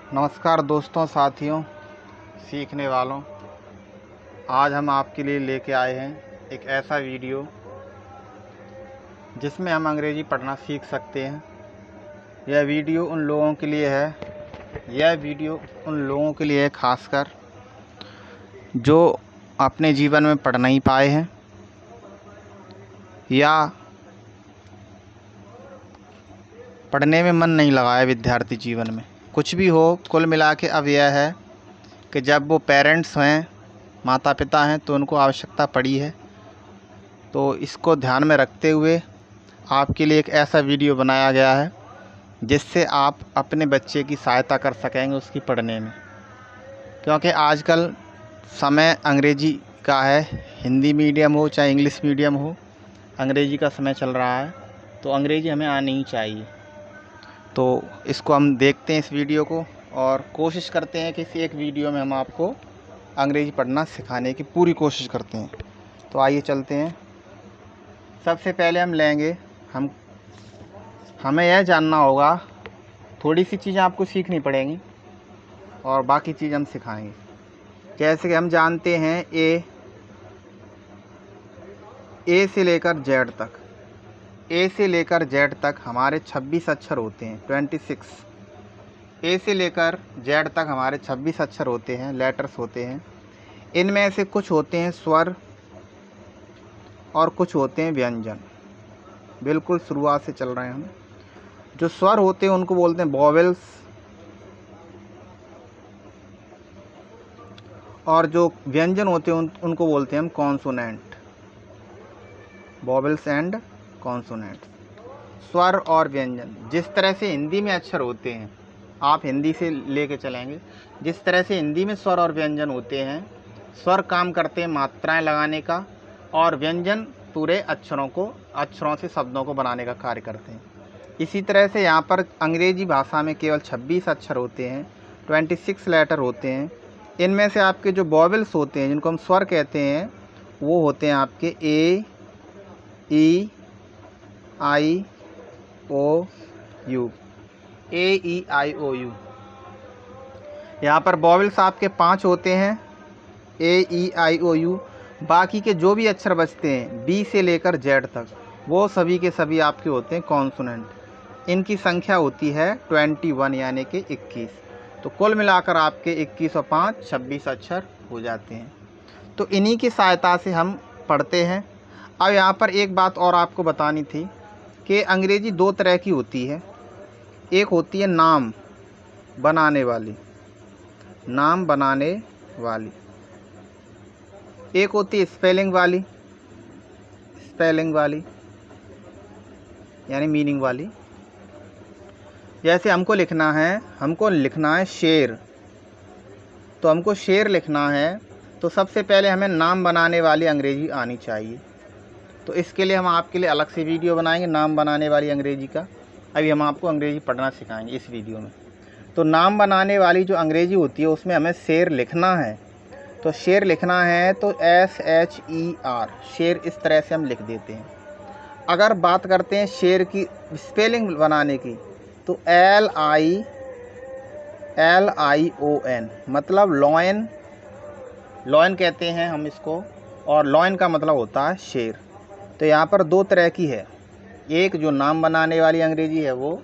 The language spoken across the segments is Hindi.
नमस्कार दोस्तों, साथियों, सीखने वालों। आज हम आपके लिए लेके आए हैं एक ऐसा वीडियो जिसमें हम अंग्रेज़ी पढ़ना सीख सकते हैं। यह वीडियो उन लोगों के लिए है खासकर जो अपने जीवन में पढ़ नहीं पाए हैं या पढ़ने में मन नहीं लगा है विद्यार्थी जीवन में। कुछ भी हो, कुल मिला के अब यह है कि जब वो पेरेंट्स हैं, माता पिता हैं, तो उनको आवश्यकता पड़ी है। तो इसको ध्यान में रखते हुए आपके लिए एक ऐसा वीडियो बनाया गया है जिससे आप अपने बच्चे की सहायता कर सकेंगे उसकी पढ़ने में। क्योंकि आजकल समय अंग्रेजी का है, हिंदी मीडियम हो चाहे इंग्लिश मीडियम हो, अंग्रेजी का समय चल रहा है, तो अंग्रेजी हमें आनी ही चाहिए। तो इसको हम देखते हैं इस वीडियो को और कोशिश करते हैं कि इस एक वीडियो में हम आपको अंग्रेजी पढ़ना सिखाने की पूरी कोशिश करते हैं। तो आइए चलते हैं। सबसे पहले हम लेंगे, हमें यह जानना होगा, थोड़ी सी चीज़ें आपको सीखनी पड़ेंगी और बाकी चीज़ हम सिखाएंगे। जैसे कि हम जानते हैं ए से लेकर जेड तक हमारे 26 अक्षर होते हैं। 26 ए से लेकर जेड तक हमारे 26 अक्षर होते हैं, लेटर्स होते हैं। इनमें से कुछ होते हैं स्वर और कुछ होते हैं व्यंजन। बिल्कुल शुरुआत से चल रहे हैं हम। जो स्वर होते हैं उनको बोलते हैं वॉवेल्स, और जो व्यंजन होते हैं उनको बोलते हैं हम कॉन्सोनेंट। वॉवेल्स एंड कॉन्सोनेंट, स्वर और व्यंजन। जिस तरह से हिंदी में अक्षर होते हैं, आप हिंदी से लेके चलेंगे, जिस तरह से हिंदी में स्वर और व्यंजन होते हैं, स्वर काम करते हैं मात्राएं लगाने का और व्यंजन पूरे अक्षरों से शब्दों को बनाने का कार्य करते हैं। इसी तरह से यहाँ पर अंग्रेजी भाषा में केवल 26 अक्षर होते हैं, 26 लेटर होते हैं। इनमें से आपके जो वॉवेल्स होते हैं, जिनको हम स्वर कहते हैं, वो होते हैं आपके ए, ई, आई, ओ, you. A, E, I, O, you. यहाँ पर वॉवेल्स आपके 5 होते हैं, ए, ई, आई, ओ, यू। बाकी के जो भी अक्षर बचते हैं बी से लेकर जेड तक, वो सभी के सभी आपके होते हैं कॉन्सोनेंट। इनकी संख्या होती है 21, यानी कि 21। तो कुल मिलाकर आपके 21 और 5 26 अक्षर हो जाते हैं। तो इन्हीं की सहायता से हम पढ़ते हैं। अब यहाँ पर एक बात और आपको बतानी थी कि अंग्रेजी 2 तरह की होती है। एक होती है नाम बनाने वाली, एक होती है स्पेलिंग वाली यानी मीनिंग वाली। जैसे हमको लिखना है शेर, तो हमको शेर लिखना है, तो सबसे पहले हमें नाम बनाने वाली अंग्रेजी आनी चाहिए। तो इसके लिए हम आपके लिए अलग से वीडियो बनाएंगे नाम बनाने वाली अंग्रेजी का। अभी हम आपको अंग्रेजी पढ़ना सिखाएंगे इस वीडियो में। तो नाम बनाने वाली जो अंग्रेजी होती है उसमें हमें शेर लिखना है। तो शेर लिखना है तो SHER, शेर इस तरह से हम लिख देते हैं। अगर बात करते हैं शेर की स्पेलिंग बनाने की, तो LION, मतलब लॉयन कहते हैं हम इसको, और लॉयन का मतलब होता है शेर। तो यहाँ पर 2 तरह की है, एक जो नाम बनाने वाली अंग्रेजी है वो,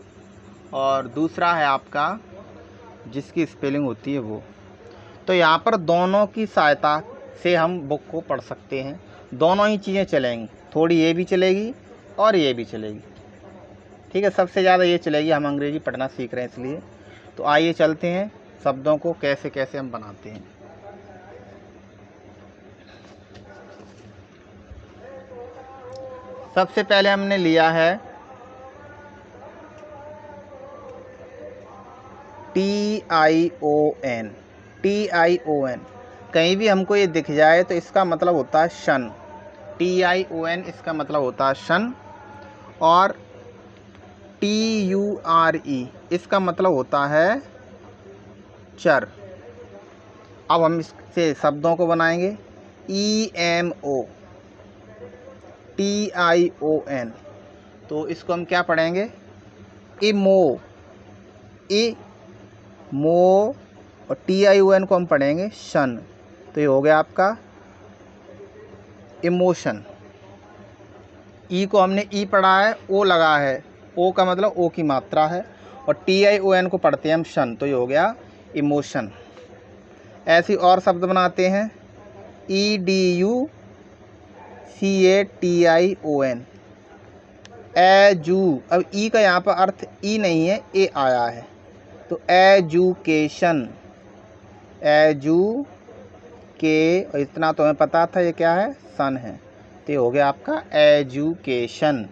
और दूसरा है आपका जिसकी स्पेलिंग होती है वो। तो यहाँ पर दोनों की सहायता से हम बुक को पढ़ सकते हैं। दोनों ही चीज़ें चलेंगी, थोड़ी ये भी चलेगी और ये भी चलेगी। ठीक है, सबसे ज़्यादा ये चलेगी, हम अंग्रेजी पढ़ना सीख रहे हैं इसलिए। तो आइए चलते हैं शब्दों को कैसे कैसे हम बनाते हैं। सबसे पहले हमने लिया है TION। कहीं भी हमको ये दिख जाए तो इसका मतलब होता है शन। TION इसका मतलब होता है शन। और TURE इसका मतलब होता है चर। अब हम इससे शब्दों को बनाएंगे। EMOTION, तो इसको हम क्या पढ़ेंगे? मो, और TION को हम पढ़ेंगे शन। तो ये हो गया आपका इमोशन। ई को हमने ई पढ़ा है, ओ लगा है, ओ का मतलब ओ की मात्रा है, और TION को पढ़ते हैं हम शन। तो ये हो गया इमोशन। ऐसी और शब्द बनाते हैं EDUCATION, एजू। अब ई का यहाँ पर अर्थ ई नहीं है, ए आया है, तो एजुकेशन, एजू के, और इतना तो हमें पता था ये क्या है, सन है। तो ये हो गया आपका एजुकेशन।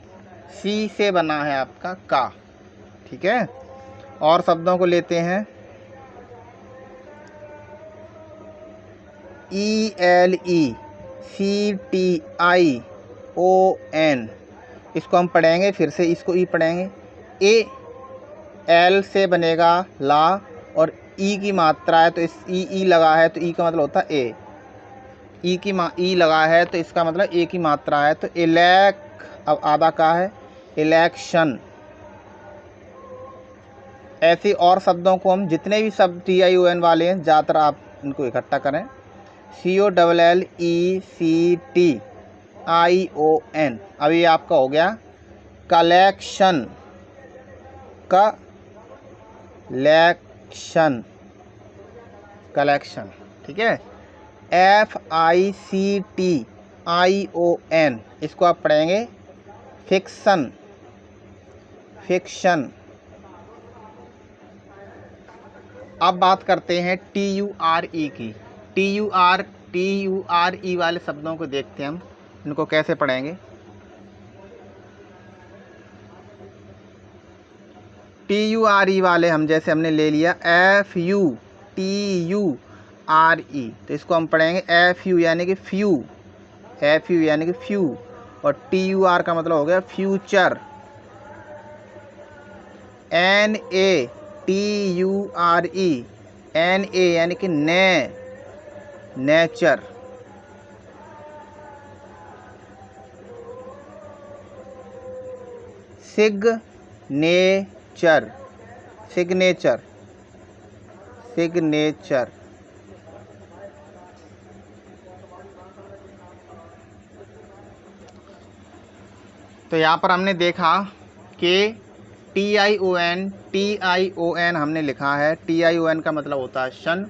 सी से बना है आपका का। ठीक है, और शब्दों को लेते हैं ELECTION, इसको हम पढ़ेंगे, फिर से इसको ई पढ़ेंगे। ए, एल से बनेगा ला, और ई की मात्रा है तो इस ई लगा है, तो ई का मतलब होता है ए। ई लगा है तो इसका मतलब ए की मात्रा है, तो इलेक, अब आधा का है, इलेक्शन। ऐसे और शब्दों को हम, जितने भी शब्द TION वाले हैं ज़्यादातर आप इनको इकट्ठा करें। COLLECTION, अब ये आपका हो गया कलेक्शन, कलेक्शन, कलेक्शन। ठीक है, FICTION, इसको आप पढ़ेंगे फिक्शन, फिक्शन। अब बात करते हैं TURE की। TURE वाले शब्दों को देखते हैं हम, इनको कैसे पढ़ेंगे। TURE वाले हम, जैसे हमने ले लिया FUTURE, तो इसको हम पढ़ेंगे FU यानी कि फ्यू, FU यानी कि फ्यू, और TUR का मतलब हो गया फ्यूचर। NATURE, NA यानी कि ने, नेचर। Signature, signature, signature. तो यहाँ पर हमने देखा कि TION हमने लिखा है। TION का मतलब होता है शन,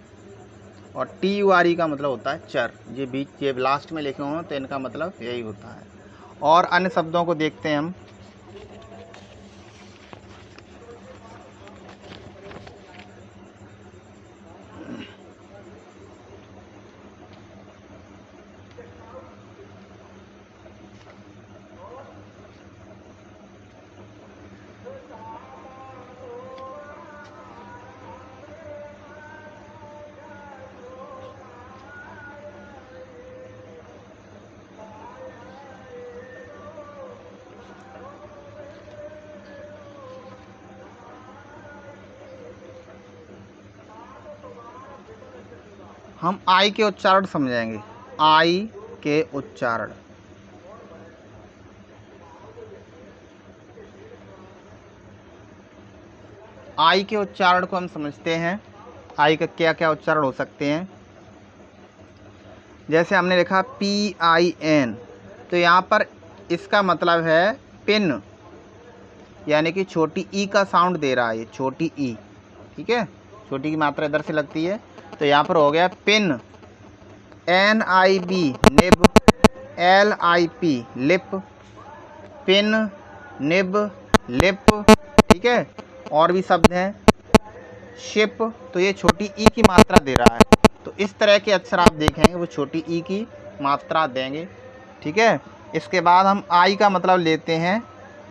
और TURE का मतलब होता है चर। ये बीच, ये लास्ट में लिखे हों तो इनका मतलब यही होता है। और अन्य शब्दों को देखते हैं हम। हम आई के उच्चारण समझेंगे। आई के उच्चारण, आई के उच्चारण को हम समझते हैं। आई का क्या क्या उच्चारण हो सकते हैं। जैसे हमने लिखा PIN, तो यहाँ पर इसका मतलब है पिन, यानी कि छोटी ई का साउंड दे रहा है, ये छोटी ई। ठीक है, छोटी की मात्रा इधर से लगती है, तो यहाँ पर हो गया pin. NIB, nib. LIP, lip. Pin, nib, lip. ठीक है, और भी शब्द हैं शिप, तो ये छोटी ई की मात्रा दे रहा है। तो इस तरह के अक्षर आप देखेंगे वो छोटी ई की मात्रा देंगे। ठीक है, इसके बाद हम आई का मतलब लेते हैं।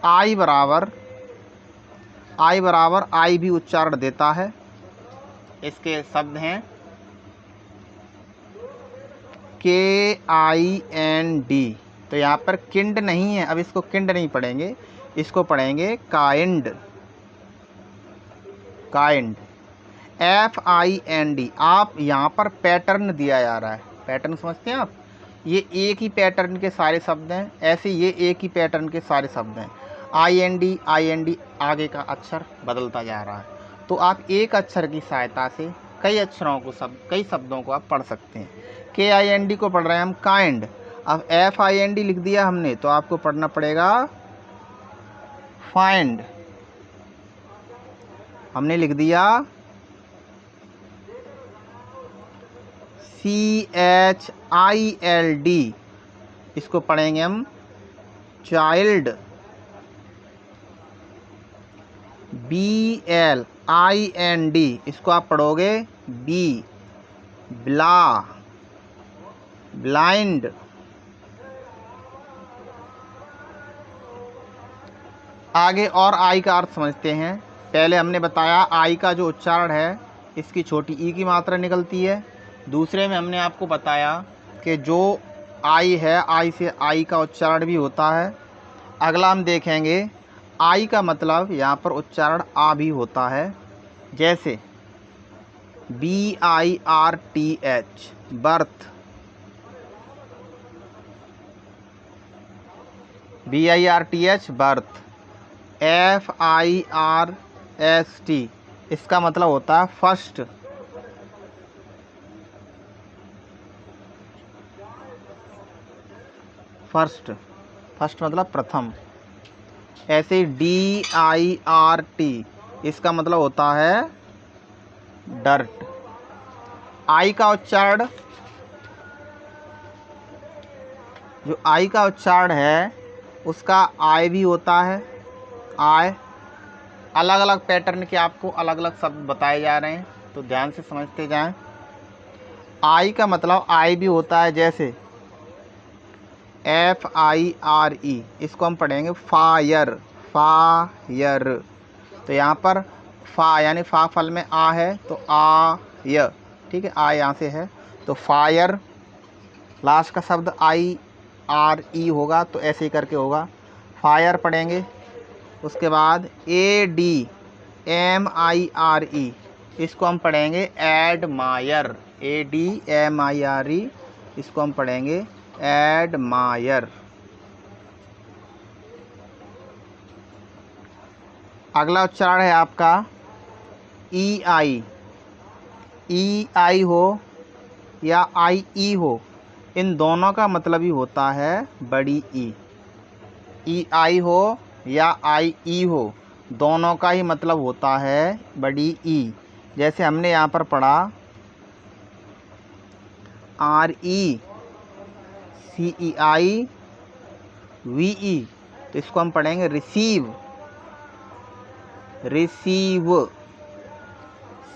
आई बराबर आई भी उच्चारण देता है। इसके शब्द हैं KIND, तो यहाँ पर किंड नहीं है, अब इसको किंड नहीं पढ़ेंगे, इसको पढ़ेंगे काइंड, काइंड। FIND, आप यहाँ पर पैटर्न दिया जा रहा है। पैटर्न समझते हैं आप, ये एक ही पैटर्न के सारे शब्द हैं, ऐसे ये एक ही पैटर्न के सारे शब्द हैं। IND आगे का अक्षर बदलता जा रहा है। तो आप एक अक्षर की सहायता से कई अक्षरों को कई शब्दों को आप पढ़ सकते हैं। KIND को पढ़ रहे हैं हम काइंड। अब FIND लिख दिया हमने तो आपको पढ़ना पड़ेगा फाइंड। हमने लिख दिया CHILD, इसको पढ़ेंगे हम चाइल्ड। BLIND, इसको आप पढ़ोगे बी, ब्लाइंड। आगे और आई का अर्थ समझते हैं। पहले हमने बताया आई का जो उच्चारण है इसकी छोटी ई की मात्रा निकलती है। दूसरे में हमने आपको बताया कि जो आई है आई से आई का उच्चारण भी होता है। अगला हम देखेंगे आई का मतलब यहाँ पर उच्चारण आ भी होता है, जैसे BIRTH birth, BIRTH birth. FIRST इसका मतलब होता है फर्स्ट। फर्स्ट मतलब प्रथम। ऐसे ही DIRT इसका मतलब होता है डर्ट। आई का उच्चारण, जो आई का उच्चारण है उसका आय भी होता है। आय, अलग अलग पैटर्न के आपको अलग अलग शब्द बताए जा रहे हैं तो ध्यान से समझते जाएं। आई का मतलब आई भी होता है, जैसे FIRE, इसको हम पढ़ेंगे फायर। तो यहाँ पर फा यानी फा फल में आ है तो आ य, ठीक है, आ यहाँ से है तो फायर। लास्ट का शब्द IRE होगा तो ऐसे ही करके होगा फायर पढ़ेंगे। उसके बाद ADMIRE, इसको हम पढ़ेंगे एडमायर। ADMIRE, इसको हम पढ़ेंगे एडमायर। अगला उच्चारण है आपका EI। EI हो या IE हो, इन दोनों का मतलब ही होता है बड़ी ई। EI हो या IE हो, दोनों का ही मतलब होता है बड़ी ई। जैसे हमने यहाँ पर पढ़ा RECEIVE, तो इसको हम पढ़ेंगे रिसीव।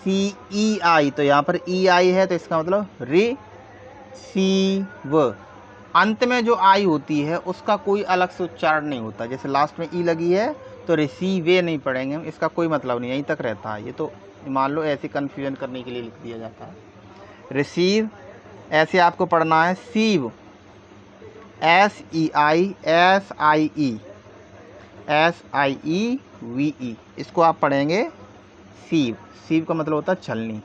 CEI, तो यहाँ पर EI है तो इसका मतलब रिसीव। अंत में जो आई होती है उसका कोई अलग से उच्चारण नहीं होता। जैसे लास्ट में ई लगी है तो रिसीवे नहीं पढ़ेंगे हम, इसका कोई मतलब नहीं, यहीं तक रहता है। ये तो मान लो ऐसे कन्फ्यूजन करने के लिए लिख दिया जाता है। रिसीव ऐसे आपको पढ़ना है सीव, SEIVE, इसको आप पढ़ेंगे सीव। सीव का मतलब होता है छलनी।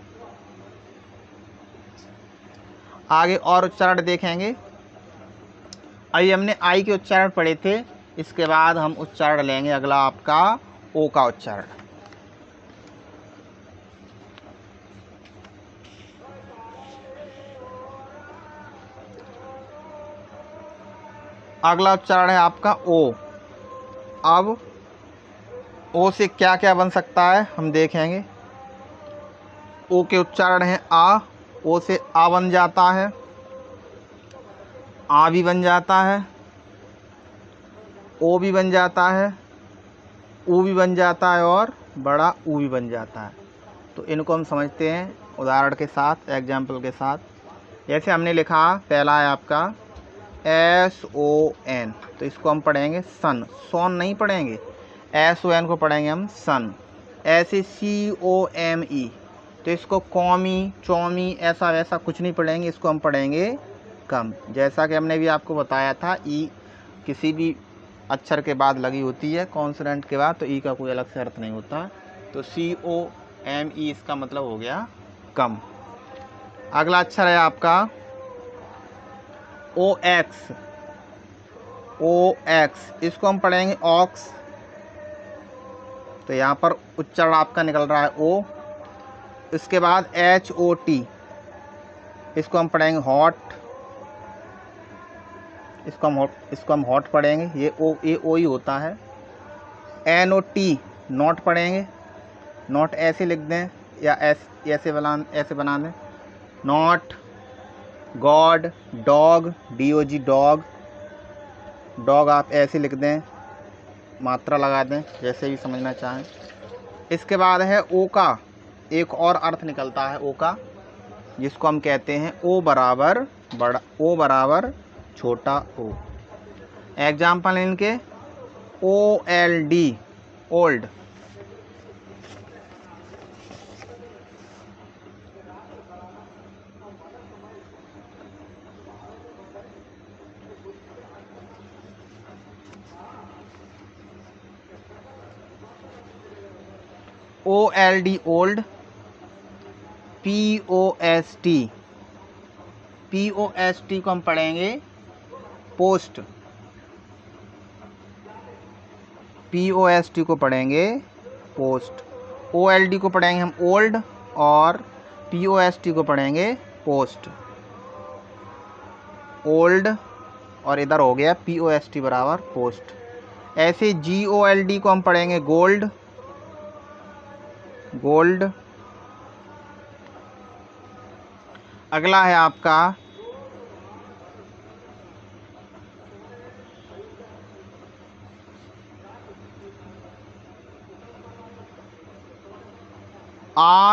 आगे और उच्चारण देखेंगे। अभी हमने आई के उच्चारण पढ़े थे, इसके बाद हम उच्चारण लेंगे अगला आपका ओ का उच्चारण। अगला उच्चारण है आपका ओ। अब ओ से क्या क्या बन सकता है हम देखेंगे। ओ के उच्चारण है आ। ओ से आ बन जाता है, आ भी बन जाता है, ओ भी बन जाता है, ऊ भी बन जाता है और बड़ा ऊ भी बन जाता है। तो इनको हम समझते हैं उदाहरण के साथ, एग्जाम्पल के साथ। जैसे हमने लिखा, पहला है आपका SON, तो इसको हम पढ़ेंगे सन। सोन नहीं पढ़ेंगे, SON को पढ़ेंगे हम सन। ऐसे COME, तो इसको कौमी, चौमी, ऐसा वैसा कुछ नहीं पढ़ेंगे, इसको हम पढ़ेंगे कम। जैसा कि हमने भी आपको बताया था, ई किसी भी अक्षर के बाद लगी होती है कॉन्सोनेंट के बाद, तो ई का कोई अलग से अर्थ नहीं होता। तो COME इसका मतलब हो गया कम। अगला अक्षर है आपका OX। इसको हम पढ़ेंगे ऑक्स। तो यहाँ पर उच्चारण आपका निकल रहा है ओ। इसके बाद HOT, इसको हम पढ़ेंगे हॉट, इसको हम हॉट पढ़ेंगे, ये ओ ही होता है। NOT नॉट पढ़ेंगे, नॉट ऐसे लिख दें या ऐसे बना दें, not. God, dog, DOG dog, dog आप ऐसे लिख दें, मात्रा लगा दें, जैसे भी समझना चाहें। इसके बाद है ओ का एक और अर्थ निकलता है ओ का, जिसको हम कहते हैं ओ बराबर बड़ा, ओ बराबर छोटा ओ। एग्जाम्पल इनके OLD old, OLD old. POST को हम पढ़ेंगे पोस्ट, POST को पढ़ेंगे पोस्ट। OLD को पढ़ेंगे हम ओल्ड और POST को पढ़ेंगे पोस्ट। ओल्ड और इधर हो गया POST बराबर पोस्ट। ऐसे GOLD को हम पढ़ेंगे गोल्ड, गोल्ड। अगला है आपका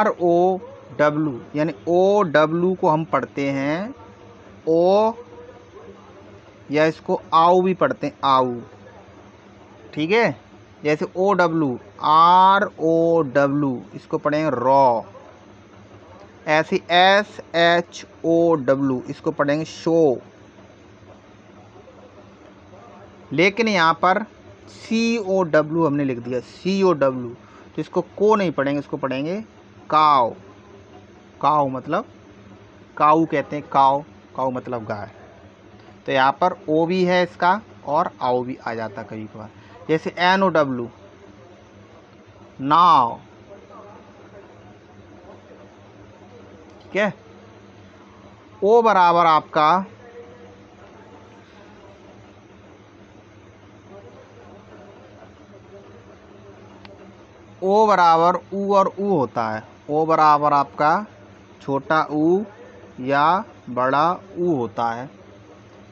ROW, यानी OW को हम पढ़ते हैं ओ, या इसको आउ भी पढ़ते हैं आउ, ठीक है। जैसे OW, ROW, इसको पढ़ेंगे रॉ। ऐसे SHOW, इसको पढ़ेंगे शो। लेकिन यहाँ पर COW हमने लिख दिया, COW, तो इसको को नहीं पढ़ेंगे, इसको पढ़ेंगे काव। काव मतलब काऊ कहते हैं, काव, काऊ मतलब गाय। तो यहाँ पर ओ भी है इसका और आओ भी आ जाता कभी कभार। जैसे NOW नाव, ठीक है। ओ बराबर आपका ओ बराबर ऊ और ऊ होता है। ओ बराबर आपका छोटा ऊ या बड़ा ऊ होता है।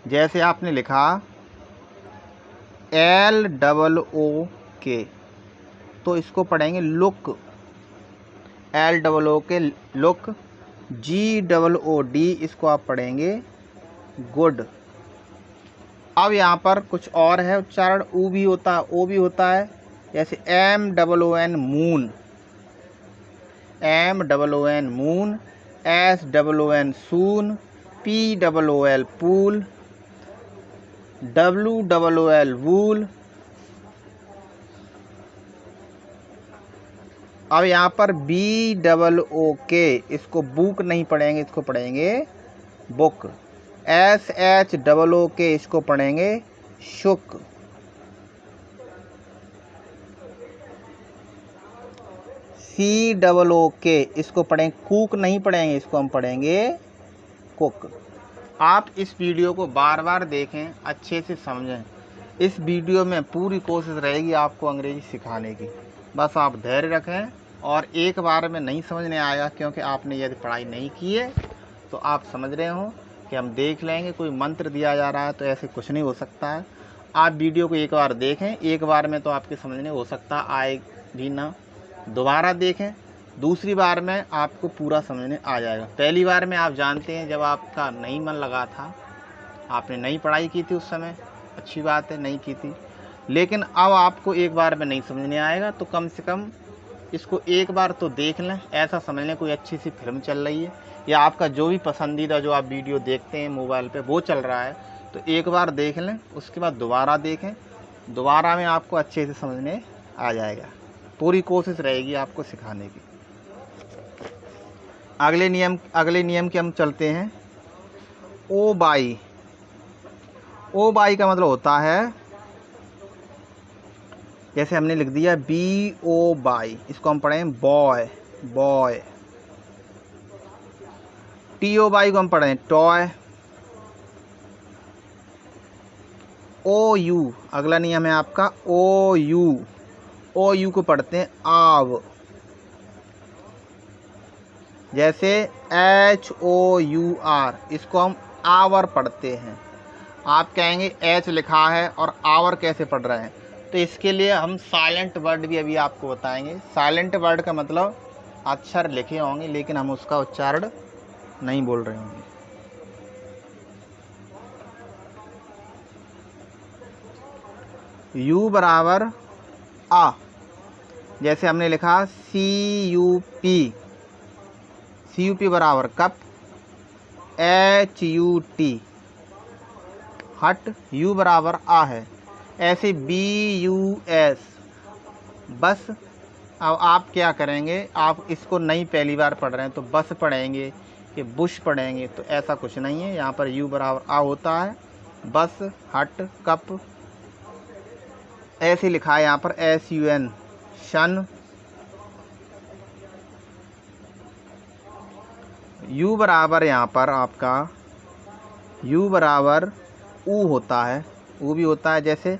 जैसे आपने लिखा LOOK, तो इसको पढ़ेंगे लुक, LOOK लुक। GOOD, इसको आप पढ़ेंगे गुड। अब यहाँ पर कुछ और है उच्चारण, ऊ भी होता है, ओ भी होता है। जैसे MOON moon, MOON moon, SOON सून, POOL पूल, WOOL वूल। अब यहाँ पर BOOK, इसको बुक नहीं पढ़ेंगे, इसको पढ़ेंगे बुक। SHOOK, इसको पढ़ेंगे शुक। COOK, इसको पढ़ेंगे कुक नहीं पढ़ेंगे, इसको हम पढ़ेंगे कुक। आप इस वीडियो को बार बार देखें, अच्छे से समझें। इस वीडियो में पूरी कोशिश रहेगी आपको अंग्रेजी सिखाने की। बस आप धैर्य रखें, और एक बार में नहीं समझने आएगा, क्योंकि आपने यदि पढ़ाई नहीं की है तो आप समझ रहे हो कि हम देख लेंगे, कोई मंत्र दिया जा रहा है, तो ऐसे कुछ नहीं हो सकता है। आप वीडियो को एक बार देखें, एक बार में तो आपके समझने हो सकता आए भी ना, दोबारा देखें, दूसरी बार में आपको पूरा समझने आ जाएगा। पहली बार में आप जानते हैं जब आपका नहीं मन लगा था, आपने नई पढ़ाई की थी, उस समय अच्छी बात है नहीं की थी, लेकिन अब आपको एक बार में नहीं समझने आएगा, तो कम से कम इसको एक बार तो देख लें। ऐसा समझ लें कोई अच्छी सी फिल्म चल रही है, या आपका जो भी पसंदीदा जो आप वीडियो देखते हैं मोबाइल पे वो चल रहा है, तो एक बार देख लें, उसके बाद दोबारा देखें, दोबारा में आपको अच्छे से समझने आ जाएगा। पूरी कोशिश रहेगी आपको सिखाने की। अगले नियम के हम चलते हैं। ओ बाई, ओ बाई का मतलब होता है जैसे हमने लिख दिया BO, इसको हम पढ़ें बॉय, बॉय। TOY को हम पढ़ें टॉय। OU, अगला नियम है आपका OU को पढ़ते हैं आव। जैसे HOUR, इसको हम आवर पढ़ते हैं। आप कहेंगे H लिखा है और आवर कैसे पढ़ रहे हैं, तो इसके लिए हम साइलेंट वर्ड भी अभी आपको बताएंगे। साइलेंट वर्ड का मतलब अक्षर लिखे होंगे लेकिन हम उसका उच्चारण नहीं बोल रहे होंगे। U बराबर आ, जैसे हमने लिखा CUP बराबर कप, HUT हट, U बराबर आ है। ऐसे BUS बस। अब आप क्या करेंगे, आप इसको नहीं पहली बार पढ़ रहे हैं तो बस पढ़ेंगे कि बुश पढ़ेंगे, तो ऐसा कुछ नहीं है। यहाँ पर U बराबर आ होता है। बस, हट, कप, ऐसे लिखा है यहाँ पर SUN शन। U बराबर यहाँ पर आपका U बराबर ऊ होता है, ऊ भी होता है। जैसे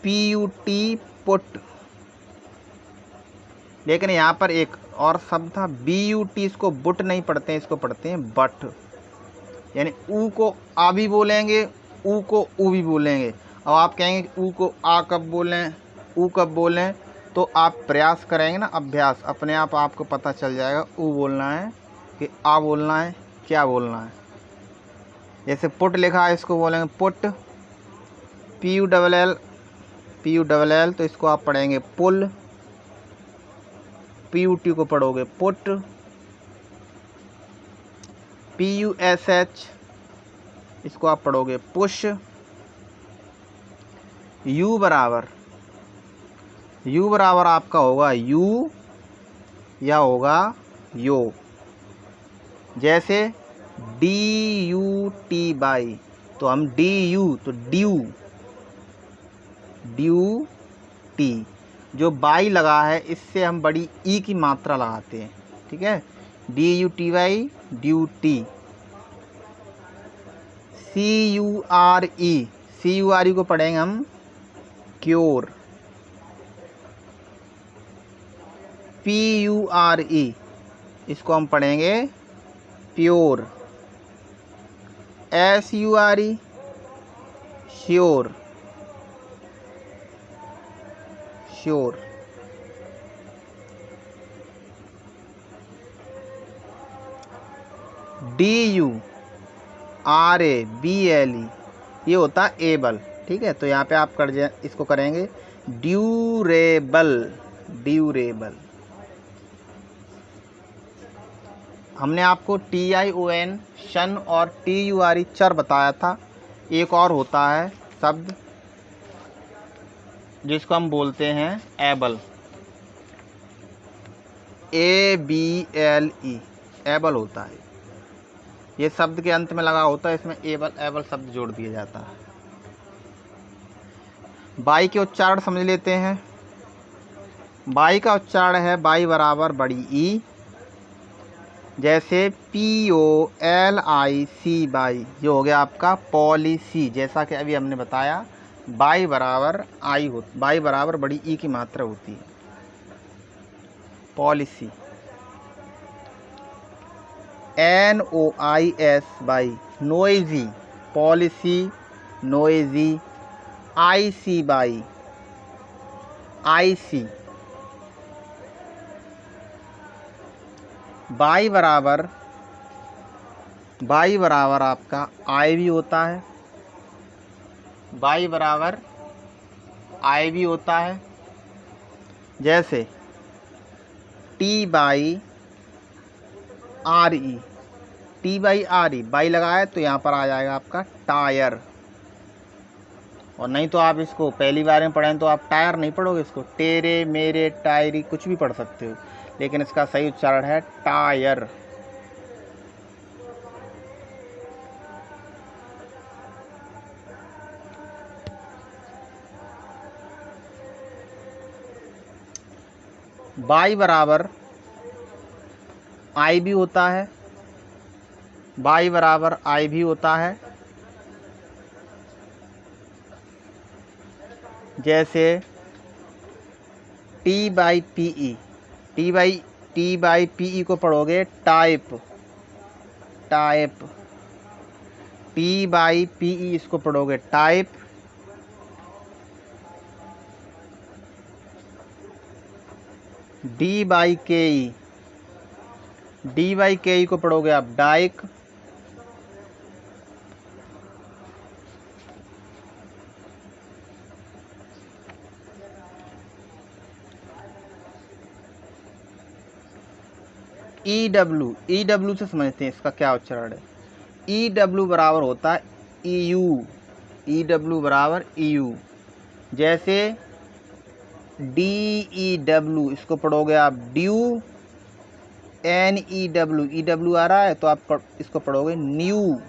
PUT पुट, लेकिन यहाँ पर एक और शब्द था BUT, इसको बुट नहीं पढ़ते हैं, इसको पढ़ते हैं बट। यानी ऊ को आ भी बोलेंगे, ऊ को ऊ भी बोलेंगे। अब आप कहेंगे कि ऊ को आ कब बोलें, ऊ कब बोलें, तो आप प्रयास करेंगे ना, अभ्यास, अपने आप आपको पता चल जाएगा ऊ बोलना है कि आ बोलना है, क्या बोलना है। जैसे पुट लिखा है, इसको बोलेंगे पुट। PULL, तो इसको आप पढ़ेंगे पुल। PUT को पढ़ोगे पुट। PUSH, इसको आप पढ़ोगे पुश। U बराबर आपका होगा यू या होगा यो। जैसे DUT, तो हम तो ड्यूटी, जो बाई लगा है इससे हम बड़ी ई की मात्रा लगाते हैं, ठीक है। DUTY duty. CURE को पढ़ेंगे हम क्योर। PURE, इसको हम पढ़ेंगे pure. SURE sure, sure. DURABLE, ये होता है एबल, ठीक है। तो यहाँ पे आप इसको करेंगे ड्यूरेबल। हमने आपको TION शन और TURE चर बताया था। एक और होता है शब्द जिसको हम बोलते हैं एबल, ABLE, एबल होता है। ये शब्द के अंत में लगा होता है, इसमें एबल शब्द जोड़ दिया जाता है। बाई के उच्चारण समझ लेते हैं। बाई का उच्चारण है बाई बराबर बड़ी ई। जैसे POLIC बाई, ये हो गया आपका पॉलिसी। जैसा कि अभी हमने बताया बाई बराबर बाई बराबर बड़ी ई की मात्रा होती है, policy. NOIS by noisy, policy, noisy. IC by IC। By बराबर आपका आई भी होता है, बाई बराबर आई भी होता है। जैसे TRE, TRE बाई लगाए तो यहाँ पर आ जाएगा आपका टायर। और नहीं तो आप इसको पहली बार में पढ़ें तो आप टायर नहीं पढ़ोगे, इसको टेरे, मेरे, टायरी कुछ भी पढ़ सकते हो, लेकिन इसका सही उच्चारण है टायर। y बराबर i भी होता है, y बराबर i भी होता है। जैसे t by P E, T by P E को पढ़ोगे type, T by P E इसको पढ़ोगे टाइप। डी बाई के ई को पढ़ोगे आप डाइक। ई डब्ल्यू से समझते हैं इसका क्या उच्चारण है। ई डब्ल्यू बराबर होता है ई डब्ल्यू बराबर EU। जैसे DEW इसको पढ़ोगे आप ड्यू। NEW आ रहा है तो आप इसको पढ़ोगे न्यू।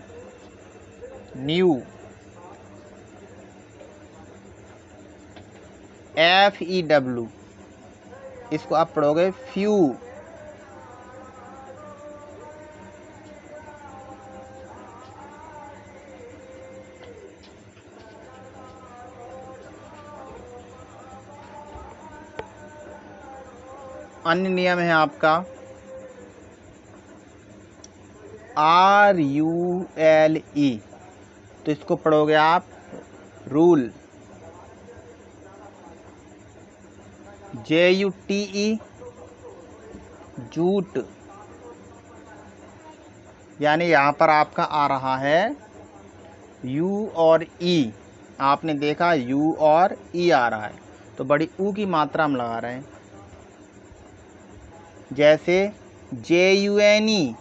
FEW इसको आप पढ़ोगे फ्यू। अन्य नियम है आपका RULE, तो इसको पढ़ोगे आप रूल। JUTE जूट, यानी यहाँ पर आपका आ रहा है U और E। आपने देखा U और E आ रहा है तो बड़ी U की मात्रा हम लगा रहे हैं। जैसे JUNE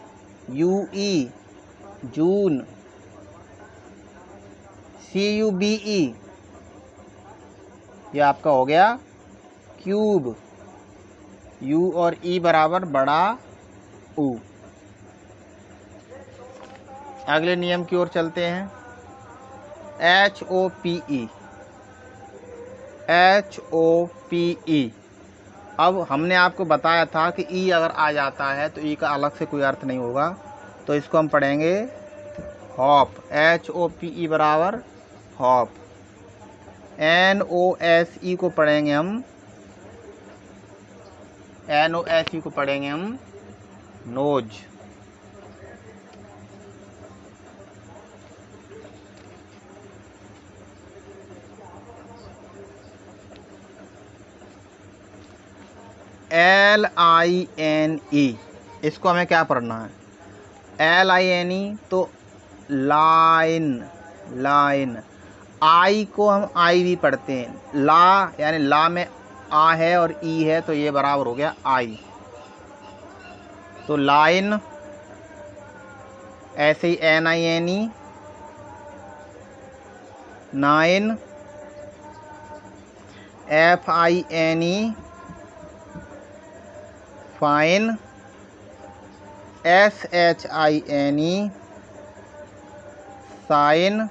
UE जून। CUBE ये आपका हो गया क्यूब। U और E बराबर बड़ा U। अगले नियम की ओर चलते हैं। HOPE। अब हमने आपको बताया था कि ई अगर आ जाता है तो ई का अलग से कोई अर्थ नहीं होगा, तो इसको हम पढ़ेंगे हॉप। HOPE बराबर हॉप। NOSE को पढ़ेंगे हम नोज। LINE इसको हमें क्या पढ़ना है। LINE तो लाइन। आई को हम आई भी पढ़ते हैं। ला यानी ला में आ है और ई है तो ये बराबर हो गया आई। तो लाइन, ऐसे ही NINE nine. FINE fine. SHINE shine.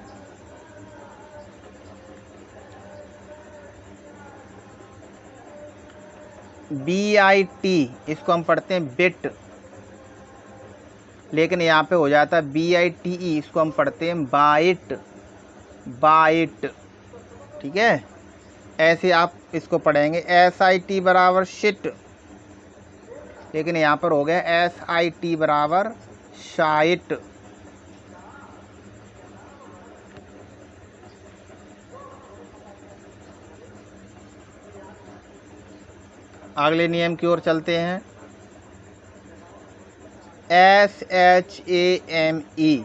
BIT इसको हम पढ़ते हैं बिट, लेकिन यहाँ पे हो जाता है BITE, इसको हम पढ़ते हैं बाइट। ठीक है, ऐसे आप इसको पढ़ेंगे। SIT बराबर शिट, लेकिन यहाँ पर हो गया SIT बराबर शाइट। अगले नियम की ओर चलते हैं। SHAME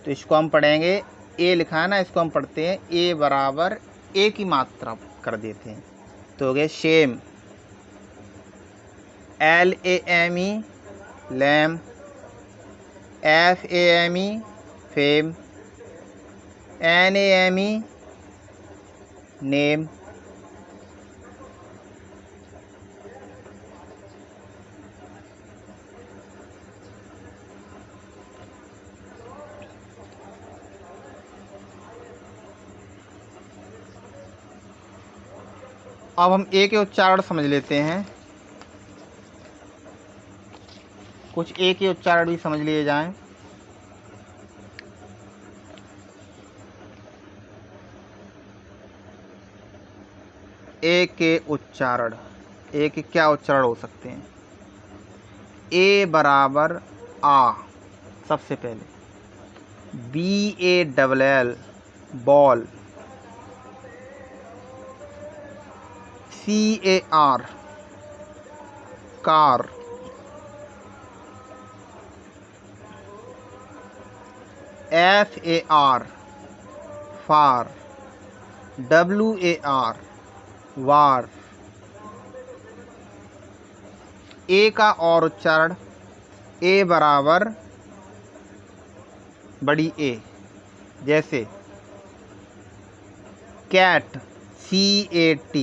तो इसको हम पढ़ेंगे, ए लिखा है ना, इसको हम पढ़ते हैं ए बराबर ए की मात्रा कर देते हैं तो हो गया shame. LAME lame. FAME fame. NAME name. अब हम ए के उच्चारण समझ लेते हैं। कुछ ए के उच्चारण भी समझ लिए जाएं। ए के उच्चारण, ए के क्या उच्चारण हो सकते हैं? ए बराबर आ, सबसे पहले BALL ball, CAR car, FAR फार, WAR वार। ए का और उच्चारण ए बराबर बड़ी ए, जैसे कैट CAT।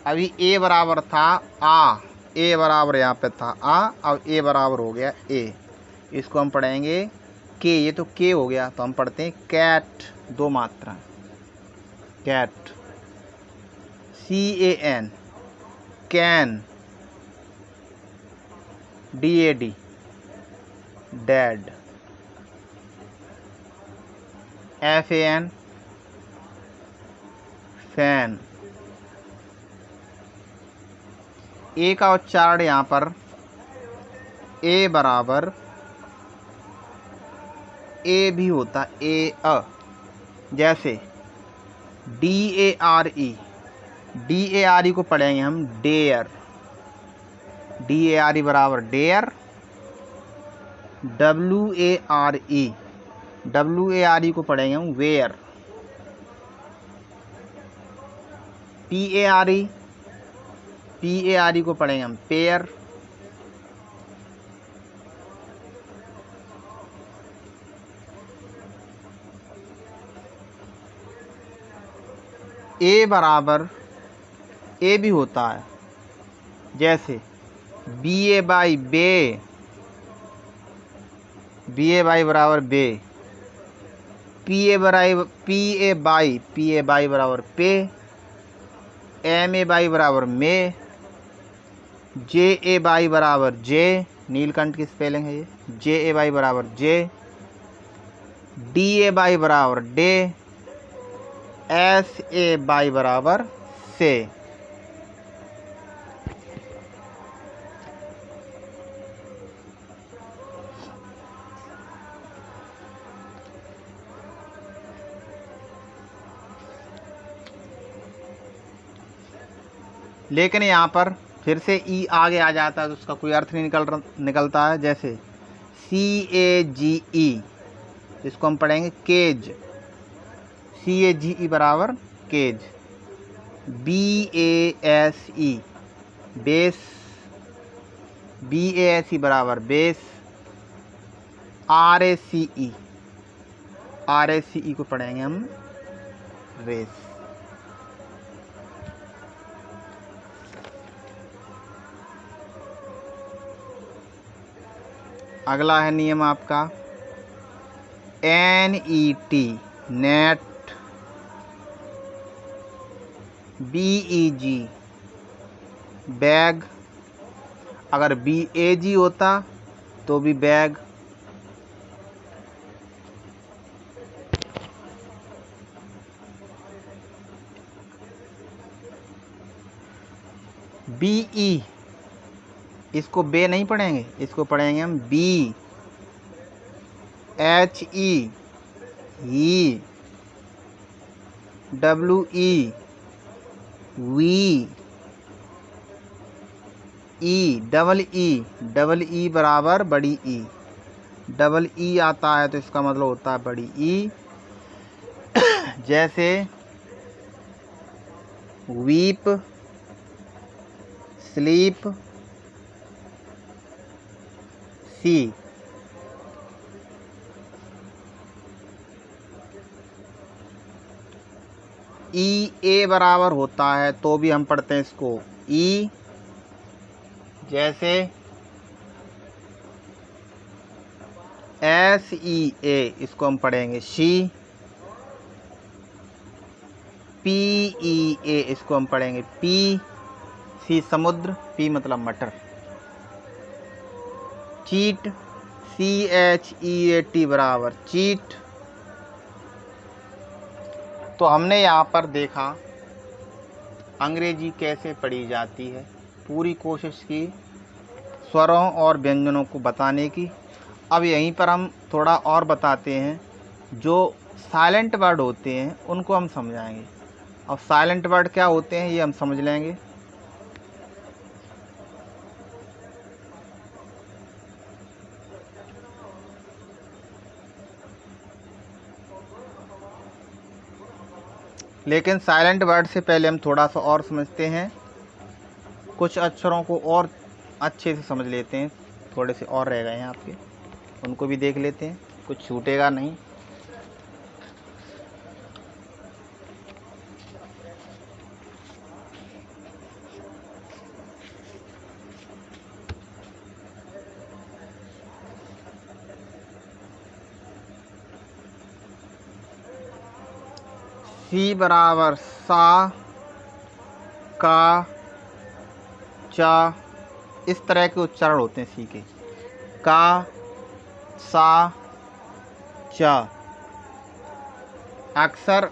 अभी ए बराबर था आ, ए बराबर यहाँ पे था आ, अब ए बराबर हो गया ए। इसको हम पढ़ेंगे के, ये तो के हो गया, तो हम पढ़ते हैं कैट, दो मात्रा, cat CAN can, DAD dad, FAN fan. A का उच्चारण यहाँ पर ए बराबर ए भी होता, ए अ, जैसे DARE, DARE को पढ़ेंगे हम डेयर, DARE बराबर डेयर। WARE, WARE को पढ़ेंगे हम वेयर। PARE को पढ़ेंगे हम पेयर। ए बराबर ए भी होता है, जैसे BA बाई बे, BA बाई बराबर बे। PA बाई बराबर पे। MA बाई बराबर में। JA बाई बराबर जे, नीलकंठ की स्पेलिंग है ये, JA बाई बराबर जे। DA बाई बराबर डे। SA बाई बराबर से। लेकिन यहाँ पर फिर से ई आगे आ जाता है तो उसका कोई अर्थ नहीं निकलता है, जैसे CAGE, इसको हम पढ़ेंगे केज, CAGE बराबर केज। BASE बेस, BASE बराबर बेस। RACE को पढ़ेंगे हम रेस। अगला है नियम आपका NET नेट। BEG बैग, अगर BAG होता तो भी बैग। BE, इसको बे नहीं पढ़ेंगे, इसको पढ़ेंगे हम BHE ही, WE वी, डबल ई बराबर बड़ी ई। डबल ई आता है तो इसका मतलब होता है बड़ी ई। जैसे वीप, स्लीप, सी। ई ए बराबर होता है तो भी हम पढ़ते हैं इसको ई, जैसे SEA, इसको हम पढ़ेंगे शी। PEA, इसको हम पढ़ेंगे पी। सी समुद्र, पी मतलब मटर। चीट, CHEAT बराबर चीट। तो हमने यहाँ पर देखा अंग्रेजी कैसे पढ़ी जाती है, पूरी कोशिश की स्वरों और व्यंजनों को बताने की। अब यहीं पर हम थोड़ा और बताते हैं, जो साइलेंट वर्ड होते हैं उनको हम समझाएंगे। अब साइलेंट वर्ड क्या होते हैं ये हम समझ लेंगे। लेकिन साइलेंट वर्ड से पहले हम थोड़ा सा और समझते हैं, कुछ अक्षरों को और अच्छे से समझ लेते हैं। थोड़े से और रह गए हैं आपके, उनको भी देख लेते हैं, कुछ छूटेगा नहीं। सी बराबर सा, का, चा, इस तरह के उच्चारण होते हैं सी के। का, सा, चा। अक्सर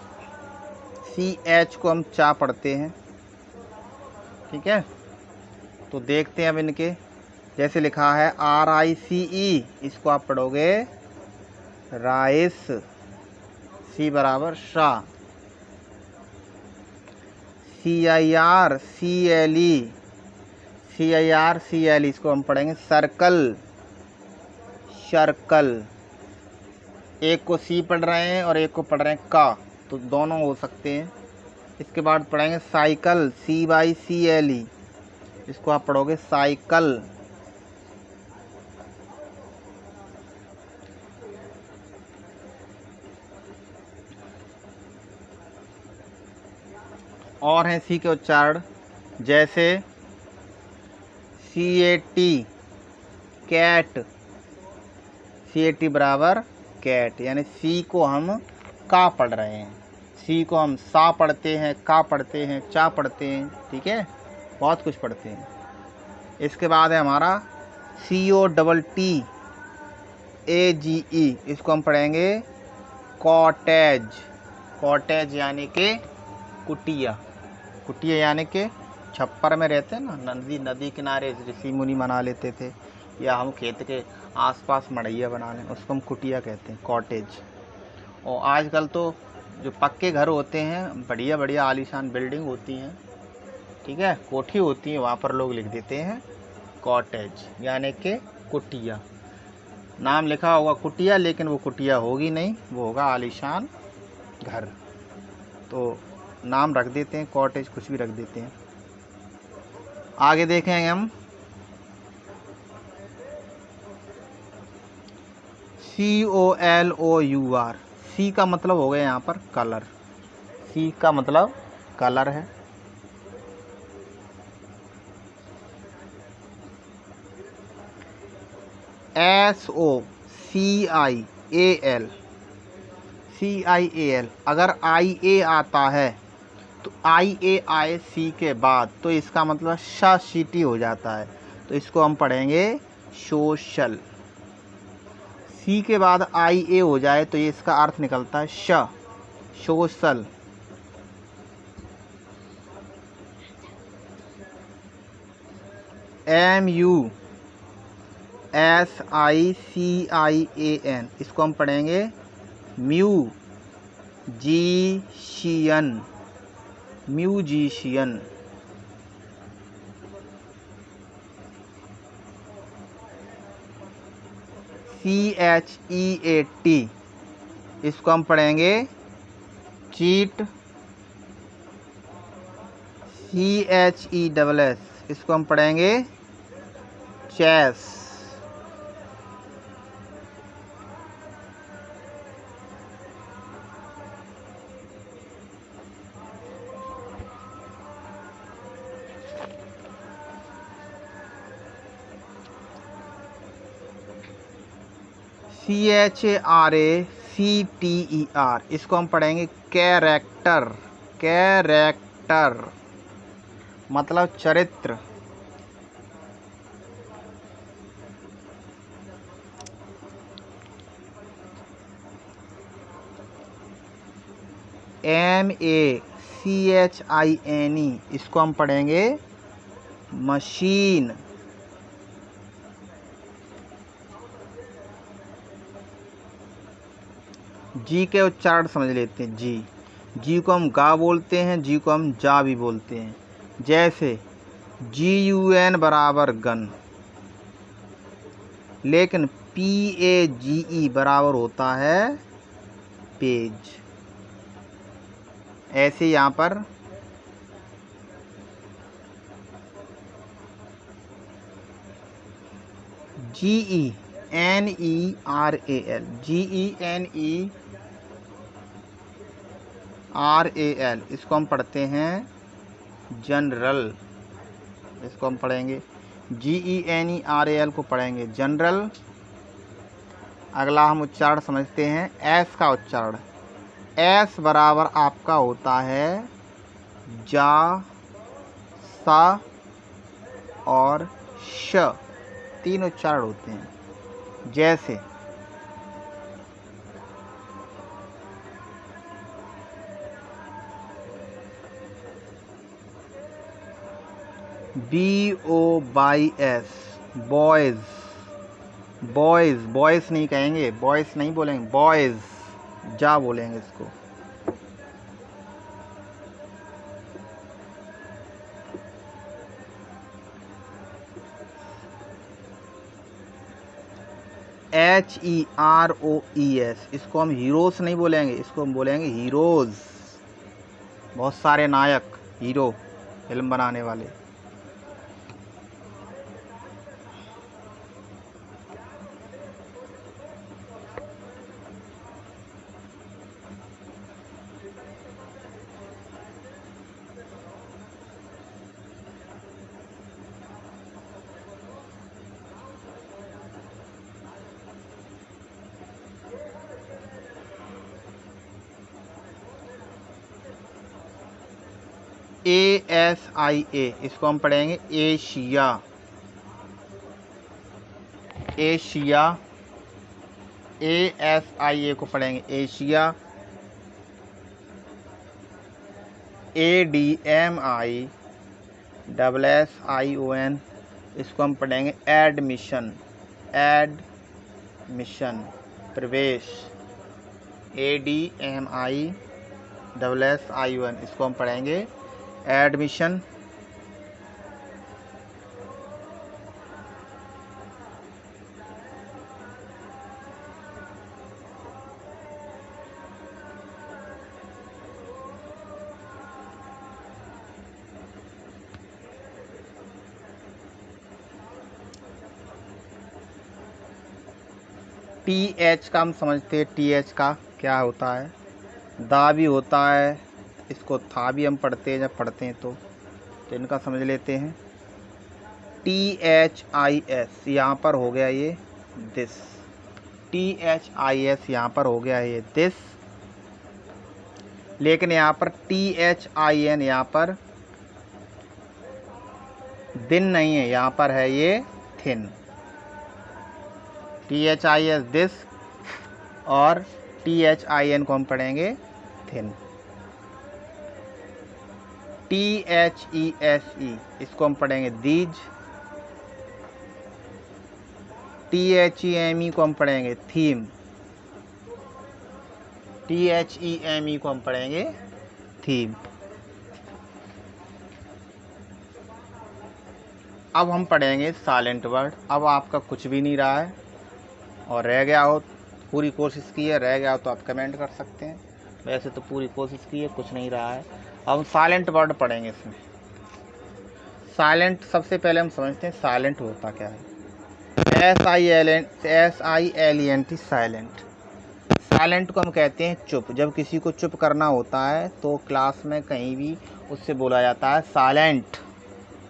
CH को हम चा पढ़ते हैं, ठीक है। तो देखते हैं अब इनके, जैसे लिखा है RICE, इसको आप पढ़ोगे राइस, सी बराबर शाह। CIRCLE, इसको हम पढ़ेंगे सर्कल, सर्कल। एक को सी पढ़ रहे हैं और एक को पढ़ रहे हैं का, तो दोनों हो सकते हैं। इसके बाद पढ़ेंगे साइकिल, CYCLE, इसको आप पढ़ोगे साइकिल। और हैं सी के उच्चारण, जैसे CAT, कैट, CAT बराबर कैट, यानी सी को हम का पढ़ रहे हैं, सी को हम सा पढ़ते हैं, का पढ़ते हैं, चा पढ़ते हैं, ठीक है, बहुत कुछ पढ़ते हैं। इसके बाद है हमारा COTTAGE, इसको हम पढ़ेंगे कॉटेज, कॉटेज यानी कि कुटिया, कुटिया यानी कि छप्पर में रहते हैं ना, नदी किनारे ऋषि मुनि बना लेते थे, या हम खेत के आसपास मड़ैया बना लें, उसको हम कुटिया कहते हैं, कॉटेज। और आजकल तो जो पक्के घर होते हैं, बढ़िया बढ़िया आलीशान बिल्डिंग होती हैं, ठीक है, कोठी होती है, वहाँ पर लोग लिख देते हैं कॉटेज यानी कि कुटिया। नाम लिखा होगा कुटिया, लेकिन वो कुटिया होगी नहीं, वो होगा आलीशान घर। तो नाम रख देते हैं कॉटेज, कुछ भी रख देते हैं। आगे देखेंगे हम COLOUR, सी का मतलब हो गया यहाँ पर कलर, सी का मतलब कलर है। CIAL, अगर IA आता है तो IA आए सी के बाद, तो इसका मतलब शीटी हो जाता है, तो इसको हम पढ़ेंगे सोशल। सी के बाद IA हो जाए तो ये इसका अर्थ निकलता है सोशल। MUSICIAN, इसको हम पढ़ेंगे म्यूजिशियन, म्यूजिशियन। CHEAT, इसको हम पढ़ेंगे चीट, CHESS, इसको हम पढ़ेंगे चेस। CHARACTER, इसको हम पढ़ेंगे कैरेक्टर, कैरेक्टर मतलब चरित्र। MACHINE, इसको हम पढ़ेंगे मशीन। जी के उच्चारण समझ लेते हैं। जी को हम गा बोलते हैं, जी को हम जा भी बोलते हैं। जैसे GUN बराबर गन, लेकिन PAGE बराबर होता है पेज। ऐसे यहाँ पर GENERAL, इसको हम पढ़ते हैं जनरल। इसको हम पढ़ेंगे GENERAL को पढ़ेंगे जनरल। अगला हम उच्चारण समझते हैं एस का उच्चारण। एस बराबर आपका होता है जा, सा और श, 3 उच्चारण होते हैं। जैसे BOYS, बॉयज। बॉयज नहीं कहेंगे, बॉयज नहीं बोलेंगे, बॉयज जा बोलेंगे इसको। HEROES, इसको हम हीरोज नहीं बोलेंगे, इसको हम बोलेंगे हीरोज। बहुत सारे नायक, हीरो फिल्म बनाने वाले। ASIA, इसको हम पढ़ेंगे एशिया। ASIA को पढ़ेंगे एशिया। ADMISSION, इसको हम पढ़ेंगे एडमिशन। प्रवेश। ADMISSION, इसको हम पढ़ेंगे एडमिशन। TH का हम समझते हैं, TH का क्या होता है, दा भी होता है, इसको था भी हम पढ़ते हैं जब पढ़ते हैं तो इनका समझ लेते हैं। THIS, यहाँ पर हो गया ये दिस। THIS यहाँ पर हो गया ये दिस, लेकिन यहाँ पर THIN, यहाँ पर दिन नहीं है, यहाँ पर है ये थिन। THIS दिस और THIN को हम पढ़ेंगे थिन। THESE, इसको हम पढ़ेंगे दीज। THEME को हम पढ़ेंगे थीम। THEME को हम पढ़ेंगे थीम। अब हम पढ़ेंगे साइलेंट वर्ड। अब आपका कुछ भी नहीं रहा है और रह गया हो, पूरी कोशिश की है, रह गया हो तो आप कमेंट कर सकते हैं। वैसे तो पूरी कोशिश की है, कुछ नहीं रहा है। अब हम साइलेंट वर्ड पढ़ेंगे इसमें। साइलेंट, सबसे पहले हम समझते हैं साइलेंट होता क्या है। SILENT, silent. साइलेंट को हम कहते हैं चुप। जब किसी को चुप करना होता है तो क्लास में कहीं भी उससे बोला जाता है साइलेंट,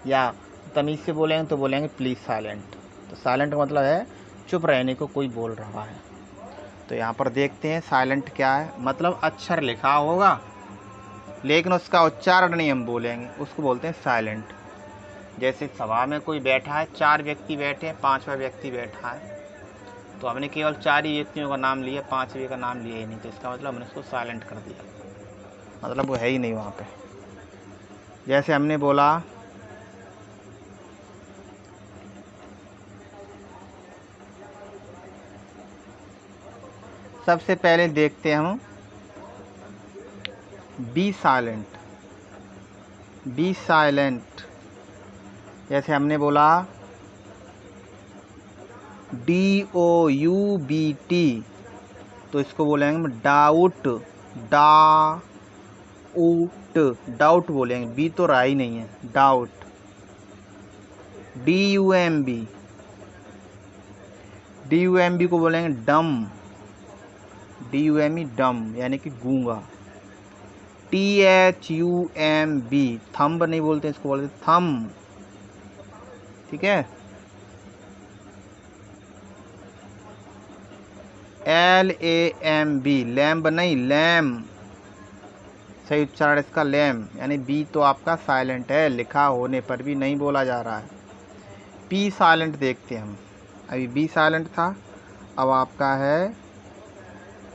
या तमीज़ से बोलेंगे तो बोलेंगे प्लीज़ साइलेंट। तो साइलेंट का मतलब है चुप रहने को कोई बोल रहा है। तो यहाँ पर देखते हैं साइलेंट क्या है। मतलब अक्षर लिखा होगा लेकिन उसका उच्चारण नहीं हम बोलेंगे, उसको बोलते हैं साइलेंट। जैसे सभा में कोई बैठा है, 4 व्यक्ति बैठे हैं, 5वां व्यक्ति बैठा है, तो हमने केवल 4 ही व्यक्तियों का नाम लिया, 5वें का नाम लिया ही नहीं, तो इसका मतलब हमने उसको साइलेंट कर दिया। मतलब वो है ही नहीं वहाँ पे। जैसे हमने बोला सबसे पहले देखते हैं हम बी साइलेंट। बी साइलेंट जैसे हमने बोला DOUBT, तो इसको बोलेंगे हम डाउट। डाउट बोलेंगे, बी तो रहा ही नहीं है, डाउट। DUMB को बोलेंगे डम। DUME डम यानी कि गूंगा। THUMB थंब नहीं बोलते, इसको बोलते थम। ठीक है। LAMB लैम्ब नहीं, लैम, सही उच्चारण इसका लैम, यानी बी तो आपका साइलेंट है, लिखा होने पर भी नहीं बोला जा रहा है। पी साइलेंट देखते हैं हम। अभी बी साइलेंट था, अब आपका है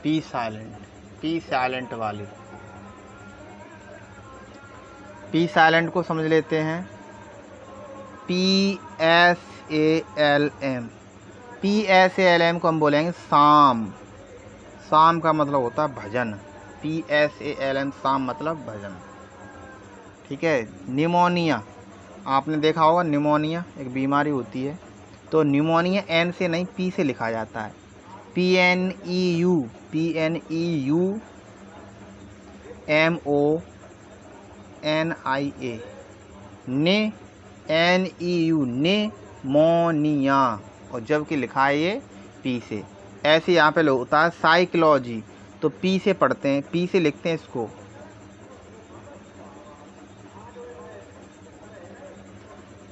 पी साइलेंट। पी साइलेंट वाली, पी साइलेंट को समझ लेते हैं। PSALM। PSALM को हम बोलेंगे साम। साम का मतलब होता है भजन। PSALM साम मतलब भजन। ठीक है। निमोनिया, आपने देखा होगा निमोनिया एक बीमारी होती है, तो निमोनिया एन से नहीं पी से लिखा जाता है। PNEU MONIA ने, NEU निमोनिया, और जबकि लिखा है ये पी से। ऐसे यहाँ पे होता है साइकोलॉजी, तो पी से पढ़ते हैं, पी से लिखते हैं इसको।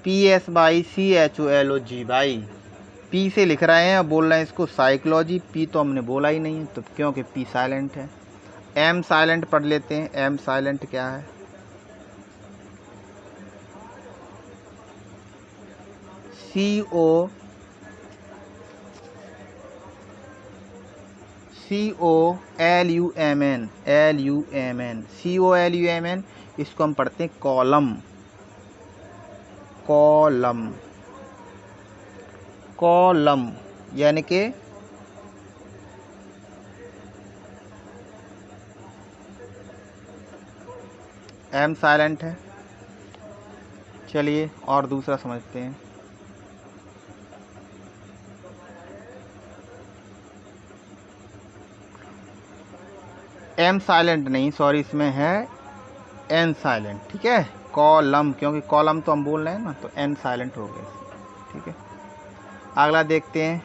PSYCHOLOG भाई, पी से लिख रहे हैं और बोल रहे हैं इसको साइकोलॉजी। पी तो हमने बोला ही नहीं है, तो क्योंकि पी साइलेंट है। एम साइलेंट पढ़ लेते हैं। एम साइलेंट क्या है? COLUMN। इसको हम पढ़ते हैं कॉलम। कॉलम, कॉलम यानी कि एम साइलेंट है। चलिए और दूसरा समझते हैं। एम साइलेंट नहीं, सॉरी, इसमें है एन साइलेंट। ठीक है। कॉलम, क्योंकि कॉलम तो हम बोल रहे हैं ना, तो एन साइलेंट हो गया। ठीक है। अगला देखते हैं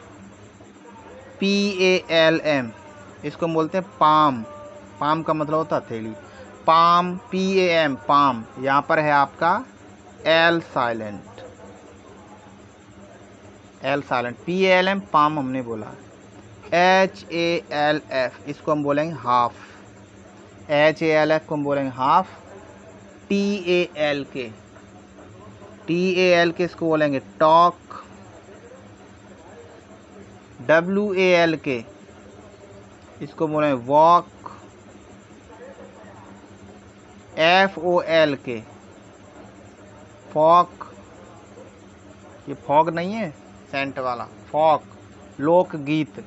PALM। इसको हम बोलते हैं पाम। पाम का मतलब होता है हथेली। Palm, PAM palm. यहाँ पर है आपका L silent. L silent. PALM palm हमने बोला। HALF इसको हम बोलेंगे हाफ। HALF को हम बोलेंगे हाफ। TALK इसको बोलेंगे टॉक। WALK इसको बोलेंगे वॉक। FOLK फॉक, ये फॉग नहीं है सेंट वाला, फॉक। लोकगीत,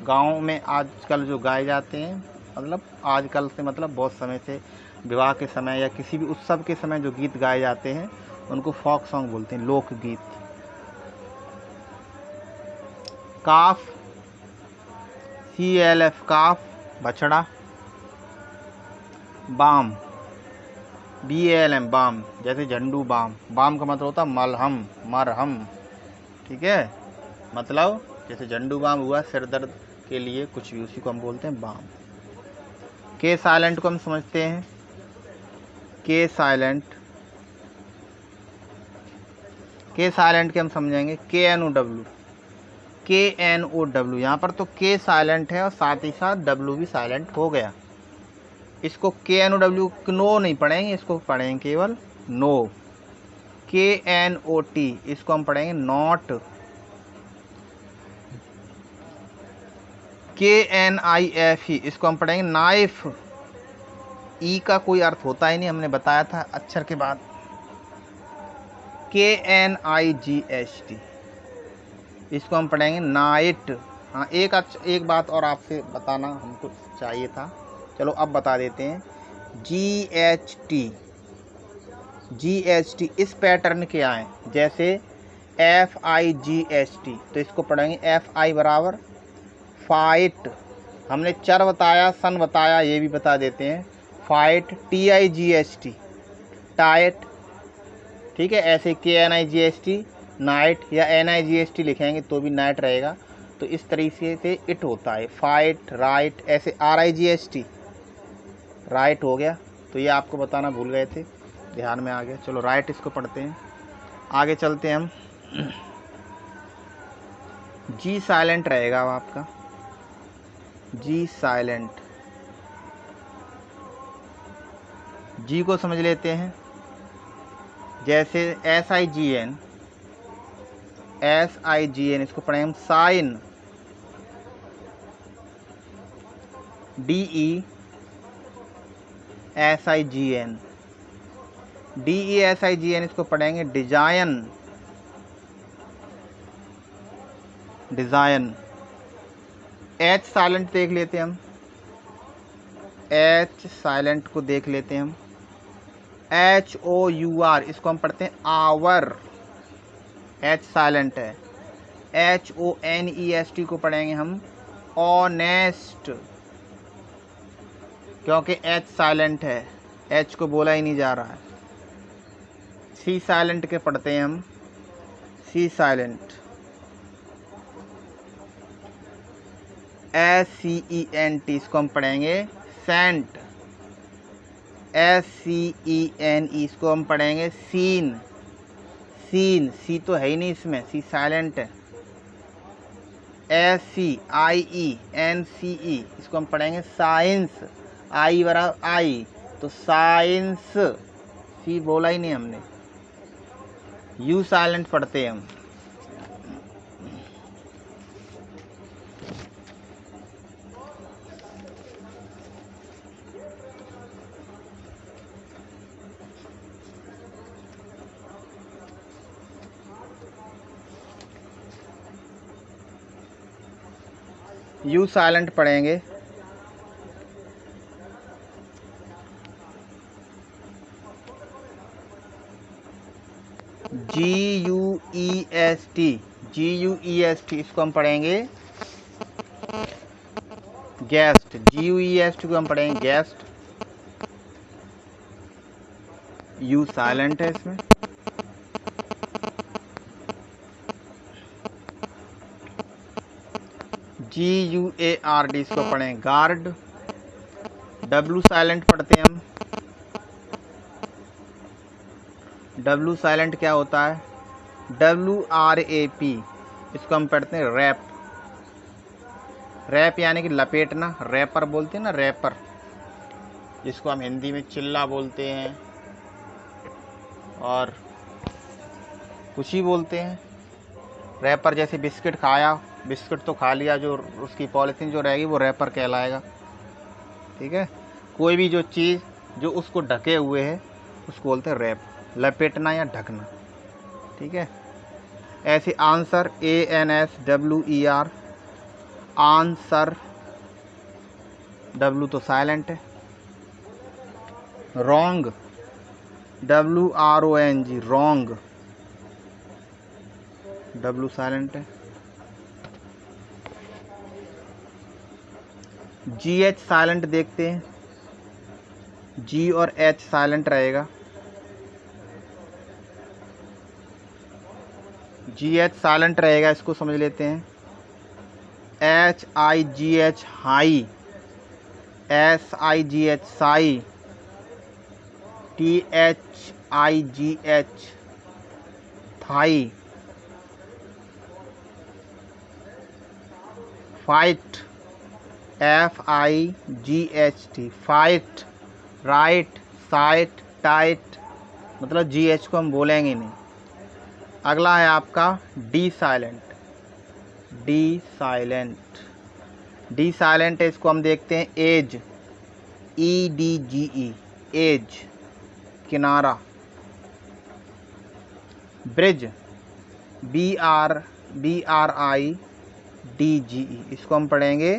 गाँव में आजकल जो गाए जाते हैं, मतलब आजकल से मतलब बहुत समय से, विवाह के समय या किसी भी उत्सव के समय जो गीत गाए जाते हैं उनको फॉक सॉन्ग बोलते हैं, लोकगीत। काफ, CLF काफ बछड़ा। बाम, BALM बाम, जैसे झंडू बाम। बाम का मतलब होता है मलहम, मरहम। ठीक है। मतलब जैसे झंडू बाम हुआ सिर दर्द के लिए कुछ भी, उसी को हम बोलते हैं बाम। के साइलेंट को हम समझते हैं। के साइलेंट, के साइलेंट के हम समझेंगे KNOW। यहाँ पर तो के साइलेंट है और साथ ही साथ W भी साइलेंट हो गया। इसको KNOW नो नहीं पढ़ेंगे, इसको पढ़ेंगे केवल नो। KNOT इसको हम पढ़ेंगे नॉट। KNIFE इसको हम पढ़ेंगे नाइफ। ई का कोई अर्थ होता ही नहीं, हमने बताया था अक्षर के बाद। KNIGHT, इसको हम पढ़ेंगे नाइट। हाँ, एक बात और आपसे बताना हमको चाहिए था, चलो अब बता देते हैं। GHT इस पैटर्न के आए, जैसे FIGHT, तो इसको पढ़ेंगे FI बराबर फाइट। हमने चर बताया, सन बताया, ये भी बता देते हैं फाइट। TIGHT टाइट, ठीक है। ऐसे KNIGHT नाइट, या NIGHT लिखेंगे तो भी नाइट रहेगा। तो इस तरीके से इट होता है, फाइट, राइट। ऐसे RIGHT राइट हो गया। तो ये आपको बताना भूल गए थे, ध्यान में आ गया। चलो राइट इसको पढ़ते हैं, आगे चलते हैं हम। G साइलेंट रहेगा अब आपका, G साइलेंट। G को समझ लेते हैं, जैसे SIGN, इसको पढ़ेंगे हम साइन। DESIGN, इसको पढ़ेंगे डिजाइन। H साइलेंट देख लेते हैं हम, H साइलेंट को देख लेते हैं हम। HOUR, इसको हम पढ़ते हैं आवर, H साइलेंट है। HONEST को पढ़ेंगे हम ऑनेस्ट, क्योंकि H साइलेंट है, H को बोला ही नहीं जा रहा है। C साइलेंट के पढ़ते हैं हम, C साइलेंट। SCENT, इसको हम पढ़ेंगे सेंट। SCENE, इसको हम पढ़ेंगे सीन। सी तो है ही नहीं इसमें, सी साइलेंट है। SCIENCE, इसको हम पढ़ेंगे साइंस। आई बराबर आई, तो साइंस, सी बोला ही नहीं हमने। U साइलेंट पढ़ते हैं हम, U साइलेंट पढ़ेंगे। GUEST, इसको हम पढ़ेंगे गेस्ट। GUEST को हम पढ़ेंगे गेस्ट। U साइलेंट है इसमें। GUARD, इसको पढ़ेंगे गार्ड। W साइलेंट पढ़ते हैं हम। W साइलेंट क्या होता है? WRAP, इसको हम पढ़ते हैं रैप। रैप यानी कि लपेटना, रैपर बोलते हैं ना, रैपर, जिसको हम हिंदी में चिल्ला बोलते हैं और कुछ ही बोलते हैं। रैपर जैसे बिस्किट खाया, बिस्किट तो खा लिया, जो उसकी पॉलिथीन जो रहेगी वो रैपर कहलाएगा, ठीक है। कोई भी जो चीज़ जो उसको ढके हुए है उसको बोलते हैं रैप, लपेटना या ढकना, ठीक है। ऐसे आंसर, ANSWER, आंसर, W तो साइलेंट है। Wrong, WRONG, wrong, W silent है। GH साइलेंट देखते हैं, G और H साइलेंट रहेगा। GH साइलेंट रहेगा, इसको समझ लेते हैं। HIGH high, SIGH sigh, THIGH thigh. Fight, FIGHT fight. Right, sight, tight, मतलब GH को हम बोलेंगे नहीं। अगला है आपका D साइलेंट। D साइलेंट है, इसको हम देखते हैं एज। EDGE एज, किनारा। ब्रिज, BRIDGE, इसको हम पढ़ेंगे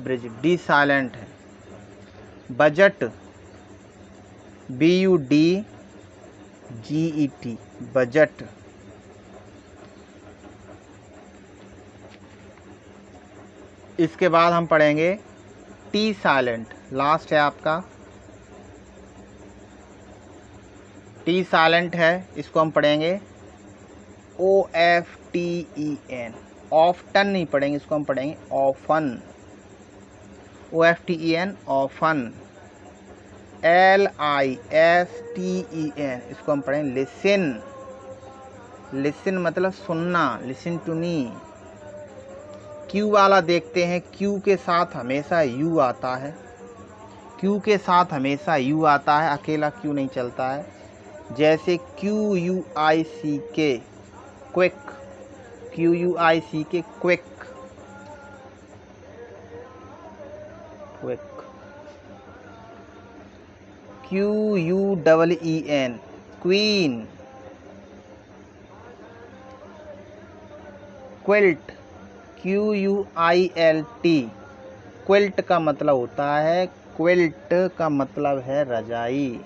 ब्रिज, डी साइलेंट है। Budget, BUDGET, budget. इसके बाद हम पढ़ेंगे टी साइलेंट, लास्ट है आपका टी साइलेंट है, इसको हम पढ़ेंगे OFTEN, ऑफ्टन नहीं पढ़ेंगे, इसको हम पढ़ेंगे ऑफन, OFTEN, ऑफन। LISTEN, इसको हम पढ़ेंगे लिसन, लिसन मतलब सुनना, लिसन टू मी। क्यू वाला देखते हैं, क्यू के साथ हमेशा यू आता है, क्यू के साथ हमेशा यू आता है, अकेला क्यू नहीं चलता है। जैसे QUICK, quick, QUICK, quick, quick. QUEEN, queen. Quilt, QUILT, quilt का मतलब होता है, क्विल्ट का मतलब है रजाई।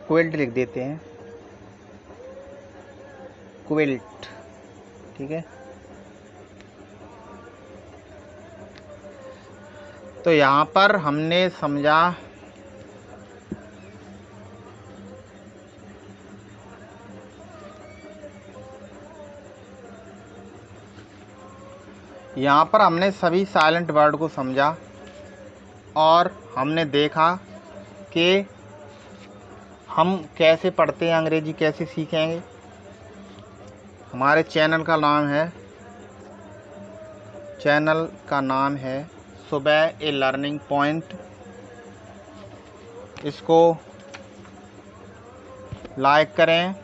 क्विल्ट लिख देते हैं, क्विल्ट, ठीक है। तो यहाँ पर हमने समझा यहाँ पर हमने सभी साइलेंट वर्ड को समझा और हमने देखा कि हम कैसे पढ़ते हैं, अंग्रेजी कैसे सीखेंगे। हमारे चैनल का नाम है सुबह ए लर्निंग पॉइंट। इसको लाइक करें,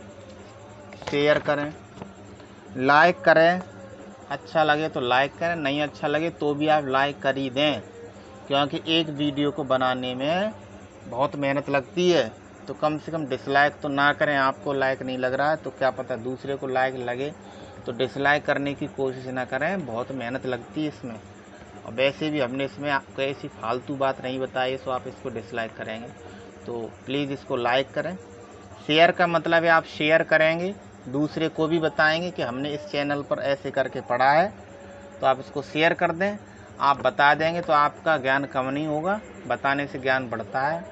शेयर करें, लाइक करें, अच्छा लगे तो लाइक करें, नहीं अच्छा लगे तो भी आप लाइक कर ही दें, क्योंकि एक वीडियो को बनाने में बहुत मेहनत लगती है। तो कम से कम डिसलाइक तो ना करें। आपको लाइक नहीं लग रहा है तो क्या पता दूसरे को लाइक लगे, तो डिसलाइक करने की कोशिश ना करें, बहुत मेहनत लगती है इसमें। और वैसे भी हमने इसमें आपको ऐसी फालतू बात नहीं बताई, सो आप इसको डिसलाइक करेंगे। तो प्लीज़ इसको लाइक करें। शेयर का मतलब है आप शेयर करेंगे, दूसरे को भी बताएंगे कि हमने इस चैनल पर ऐसे करके पढ़ा है, तो आप इसको शेयर कर दें। आप बता देंगे तो आपका ज्ञान कम नहीं होगा, बताने से ज्ञान बढ़ता है।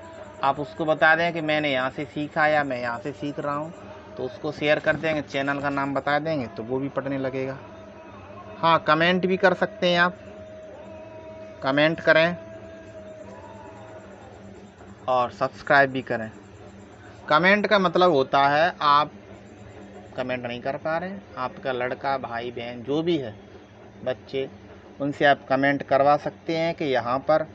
आप उसको बता दें कि मैंने यहाँ से सीखा या मैं यहाँ से सीख रहा हूँ, तो उसको शेयर कर देंगे, चैनल का नाम बता देंगे तो वो भी पढ़ने लगेगा। हाँ, कमेंट भी कर सकते हैं आप, कमेंट करें और सब्सक्राइब भी करें। कमेंट का मतलब होता है आप कमेंट नहीं कर पा रहे हैं, आपका लड़का, भाई, बहन जो भी है, बच्चे, उनसे आप कमेंट करवा सकते हैं कि यहाँ पर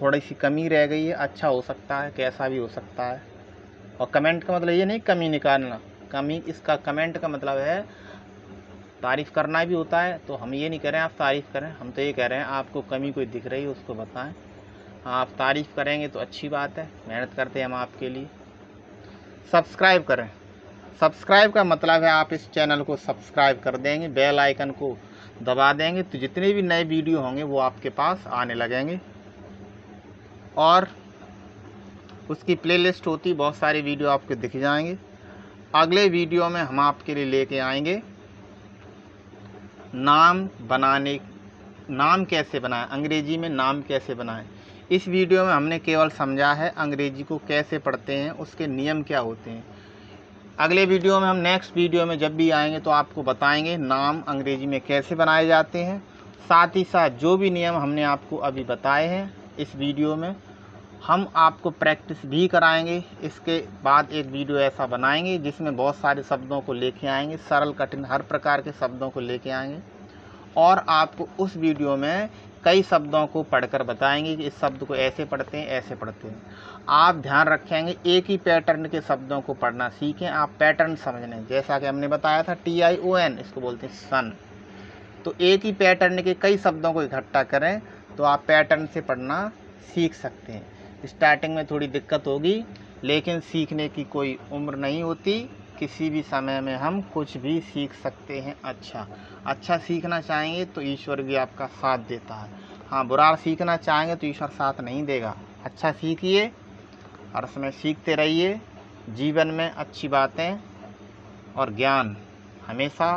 थोड़ी सी कमी रह गई है, अच्छा हो सकता है, कैसा भी हो सकता है। और कमेंट का मतलब ये नहीं कमी निकालना, कमी, इसका कमेंट का मतलब है तारीफ़ करना भी होता है। तो हम ये नहीं कह रहे हैं आप तारीफ़ करें, हम तो ये कह रहे हैं आपको कमी कोई दिख रही है उसको बताएं। हाँ, आप तारीफ़ करेंगे तो अच्छी बात है, मेहनत करते हैं हम आपके लिए। सब्सक्राइब करें, सब्सक्राइब का मतलब है आप इस चैनल को सब्सक्राइब कर देंगे, बेल आइकन को दबा देंगे, तो जितने भी नए वीडियो होंगे वो आपके पास आने लगेंगे। और उसकी प्लेलिस्ट होती, बहुत सारे वीडियो आपको दिख जाएंगे। अगले वीडियो में हम आपके लिए लेके आएंगे नाम कैसे बनाएं, अंग्रेजी में नाम कैसे बनाएं। इस वीडियो में हमने केवल समझा है अंग्रेजी को कैसे पढ़ते हैं, उसके नियम क्या होते हैं। अगले वीडियो में हम नेक्स्ट वीडियो में जब भी आएंगे तो आपको बताएंगे नाम अंग्रेजी में कैसे बनाए जाते हैं। साथ ही साथ जो भी नियम हमने आपको अभी बताए हैं इस वीडियो में, हम आपको प्रैक्टिस भी कराएंगे। इसके बाद एक वीडियो ऐसा बनाएंगे जिसमें बहुत सारे शब्दों को लेके आएंगे, सरल कठिन हर प्रकार के शब्दों को लेके आएंगे, और आपको उस वीडियो में कई शब्दों को पढ़कर बताएंगे कि इस शब्द को ऐसे पढ़ते हैं, ऐसे पढ़ते हैं। आप ध्यान रखेंगे एक ही पैटर्न के शब्दों को पढ़ना सीखें, आप पैटर्न समझने। जैसा कि हमने बताया था TION, इसको बोलते हैं सन। तो एक ही पैटर्न के कई शब्दों को इकट्ठा करें तो आप पैटर्न से पढ़ना सीख सकते हैं। स्टार्टिंग में थोड़ी दिक्कत होगी, लेकिन सीखने की कोई उम्र नहीं होती। किसी भी समय में हम कुछ भी सीख सकते हैं। अच्छा सीखना चाहेंगे तो ईश्वर भी आपका साथ देता है। हाँ, बुरा सीखना चाहेंगे तो ईश्वर साथ नहीं देगा। अच्छा सीखिए, हर समय सीखते रहिए। जीवन में अच्छी बातें और ज्ञान हमेशा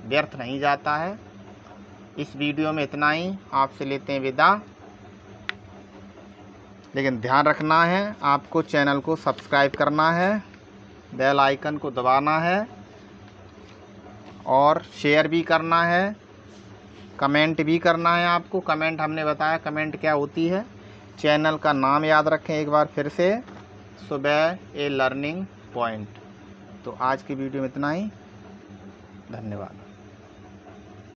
व्यर्थ नहीं जाता है। इस वीडियो में इतना ही, आपसे लेते हैं विदा। लेकिन ध्यान रखना है, आपको चैनल को सब्सक्राइब करना है, बेल आइकन को दबाना है और शेयर भी करना है, कमेंट भी करना है। आपको कमेंट हमने बताया कमेंट क्या होती है। चैनल का नाम याद रखें एक बार फिर से, सुबह ए लर्निंग पॉइंट। तो आज की वीडियो में इतना ही, धन्यवाद।